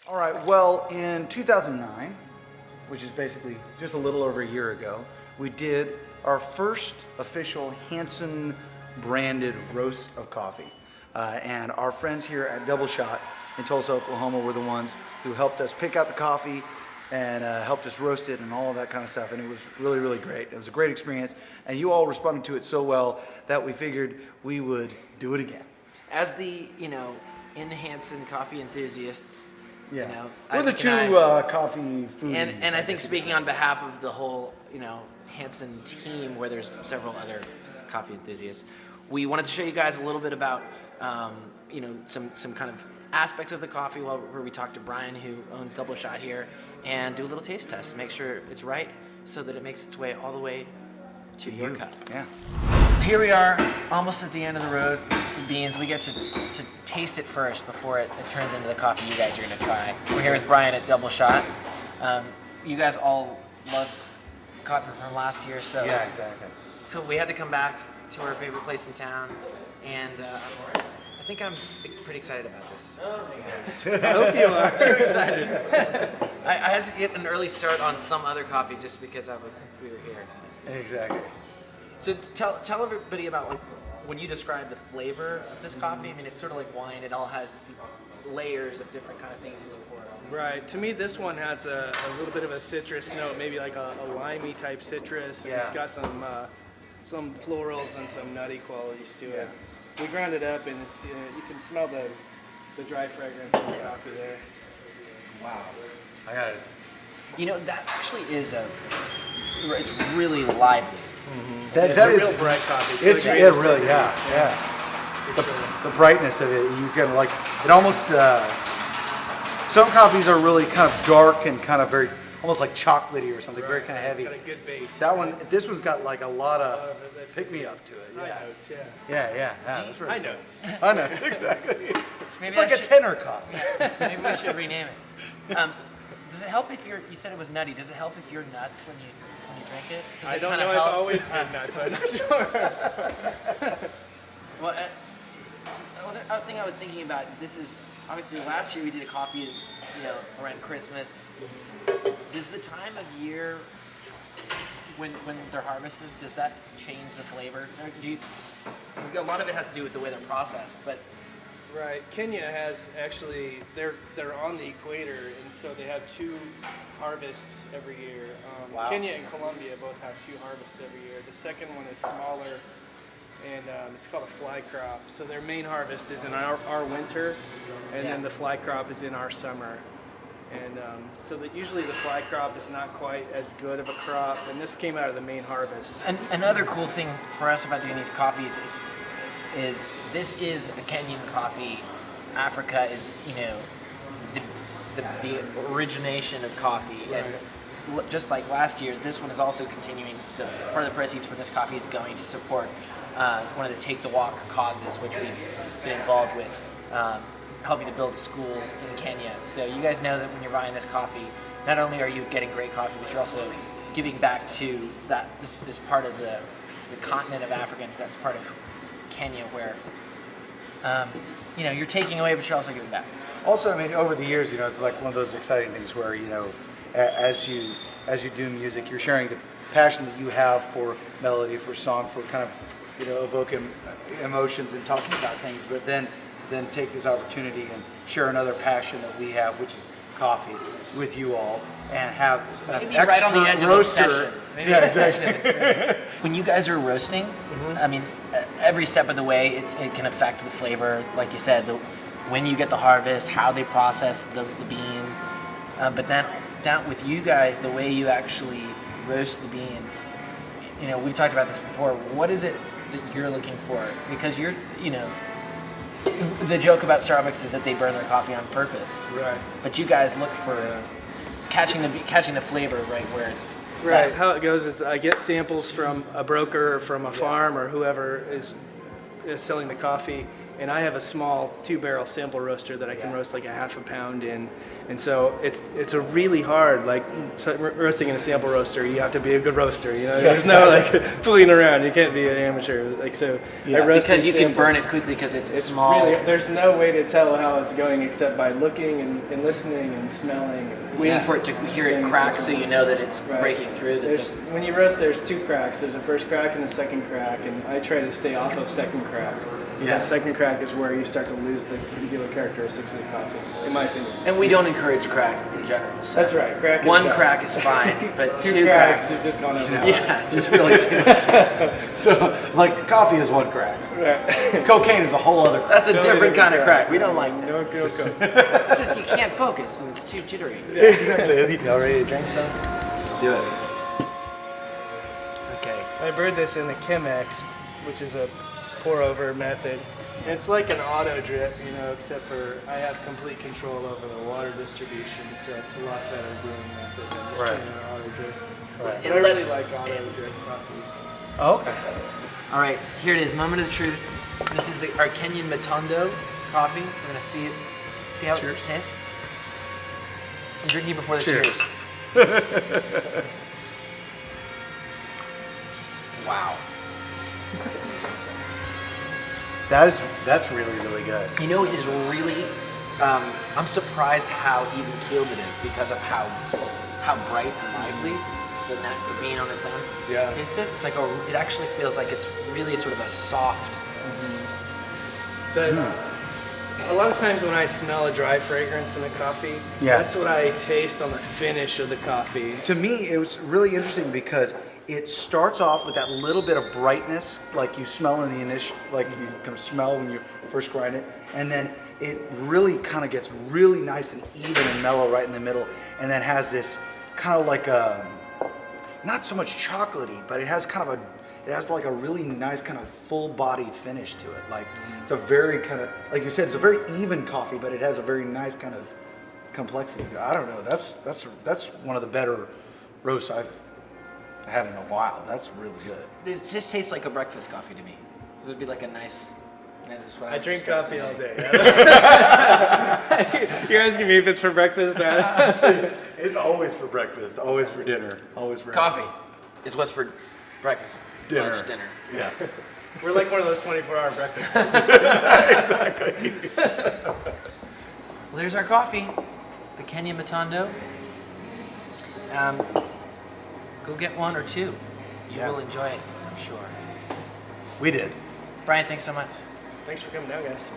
All right, well, in 2009, which is basically just a little over a year ago, we did our first official Hanson branded roast of coffee. And our friends here at Double Shot in Tulsa, Oklahoma were the ones who helped us pick out the coffee and helped us roast it and all of that kind of stuff. And it was really, really great. It was a great experience. And you all responded to it so well that we figured we would do it again. As the, in Hanson coffee enthusiasts, we're Isaac the two and I, coffee foodies. and I think speaking on behalf of the whole, Hanson team, where there's several other coffee enthusiasts, we wanted to show you guys a little bit about, some kind of aspects of the coffee where we talked to Brian, who owns Double Shot here, and do a little taste test, make sure it's right, so that it makes its way all the way to your cup. Yeah. Here we are, almost at the end of the road. The beans, we get to taste it first before it turns into the coffee you guys are going to try. We're here with Brian at Double Shot. You guys all loved coffee from last year, so Yeah, exactly. So we had to come back to our favorite place in town, and I think I'm pretty excited about this. I hope you are. Too excited. I had to get an early start on some other coffee just because we were here. Exactly. So tell everybody about when you describe the flavor of this coffee. I mean, it's sort of like wine. It all has layers of different kind of things you look for. Right. To me, this one has a little bit of a citrus note, maybe like a limey type citrus. And It's got some florals and some nutty qualities to it. We ground it up, and it's you can smell the dry fragrance of the coffee there. Wow. I got it. That actually is it's really lively. Mm-hmm. That a is real bright coffee. It's really, yeah. The brightness of it, you can it almost. Some coffees are really kind of dark and kind of very, almost like chocolatey or something, very kind of heavy. It's got a good base. This one's got a lot of pick me up to it. High notes, Yeah. That's right. High notes. I know, exactly. Maybe It's like a tenor coffee. Maybe we should rename it. Does it help if you said it was nutty? Does it help if you're nuts when you drink it? Does I it don't kinda know help? if I've always been nuts. I'm not sure. Well, another thing I was thinking about, this is obviously last year we did a coffee, around Christmas. Does the time of year when they're harvested, does that change the flavor? A lot of it has to do with the way they're processed, but Right. Kenya has actually, they're on the equator, and so they have two harvests every year. Wow. Kenya and Colombia both have two harvests every year. The second one is smaller, and it's called a fly crop. So their main harvest is in our winter, and then the fly crop is in our summer. And so that usually the fly crop is not quite as good of a crop, and this came out of the main harvest. And another cool thing for us about doing these coffees is this is a Kenyan coffee. Africa is, the origination of coffee, and just like last year's, this one is also continuing. Part of the proceeds from this coffee is going to support one of the Take the Walk causes, which we've been involved with, helping to build schools in Kenya. So you guys know that when you're buying this coffee, not only are you getting great coffee, but you're also giving back to this part of the continent of Africa. That's part of Kenya where you're taking away, but you're also giving back. Also, over the years, it's like one of those exciting things where, as you do music, you're sharing the passion that you have for melody, for song, for kind of, evoking emotions and talking about things, but then take this opportunity and share another passion that we have, which is coffee, with you all, and have an Maybe expert right on the edge roaster. of obsession. Maybe obsession. When you guys are roasting, every step of the way it can affect the flavor. Like you said, when you get the harvest, how they process the beans, but then down with you guys, the way you actually roast the beans. We've talked about this before. What is it that you're looking for? Because you're, the joke about Starbucks is that they burn their coffee on purpose. Right. But you guys look for catching the flavor right where it's Right. best. How it goes is I get samples from a broker or from a farm or whoever is selling the coffee, And I have a small 2-barrel sample roaster that I can roast like a half a pound in. And so it's a really hard, like roasting in a sample roaster, you have to be a good roaster, you know? There's no like fooling around, you can't be an amateur. Like so I roast because you can samples. burn it quickly because it's small. Really, there's no way to tell how it's going except by looking and listening and smelling. And Waiting for it to hear it crack so you know that it's breaking through. When you roast, there's 2 cracks. There's a first crack and a second crack, and I try to stay off of second crack. Yeah. The second crack is where you start to lose the particular characteristics of the coffee, in my opinion. And we don't encourage crack in general. So That's right. Crack is one fine. crack is fine, but 2 cracks is just gone overboard. Yeah, it's just really too much. So, like, coffee is one crack. Right. Cocaine is a whole other crack. That's a different kind of crack. We don't like that. No, go. It's just you can't focus and it's too jittery. Exactly. Y'all ready to drink some? Let's do it. Okay. I brewed this in the Chemex, which is a pour-over method. And it's like an auto drip, you know, except for I have complete control over the water distribution, so it's a lot better brewing method than just doing an auto drip. Right. But I really like auto drip coffees. Oh, okay. All right, here it is, moment of the truth. This is our Kenyan Matondo coffee. We're gonna see how it tastes. I'm drinking before the cheers. Wow. That's really, really good. You know, it is really. I'm surprised how even keeled it is because of how bright and lively the bean on its own tastes it. It's like it actually feels like it's really sort of a soft. A lot of times when I smell a dry fragrance in a coffee, that's what I taste on the finish of the coffee. To me, it was really interesting because it starts off with that little bit of brightness, like you smell in the initial, like you kind of smell when you first grind it, and then it really kind of gets really nice and even and mellow right in the middle, and then has this kind of like a, not so much chocolatey, but it has like a really nice kind of full-bodied finish to it. Like it's a very kind of, like you said, it's a very even coffee, but it has a very nice kind of complexity. I don't know. That's one of the better roasts I've had in a while. That's really good. This just tastes like a breakfast coffee to me. It would be like a nice. I drink coffee all day. You're asking me if it's for breakfast? It's always for breakfast, always for dinner, always for coffee is what's for breakfast, Dinner. lunch, dinner. Yeah. We're like one of those 24-hour breakfast places. Exactly. Well, there's our coffee, the Kenya Matondo. Go get one or two. You will enjoy it, I'm sure. We did. Brian, thanks so much. Thanks for coming down, guys.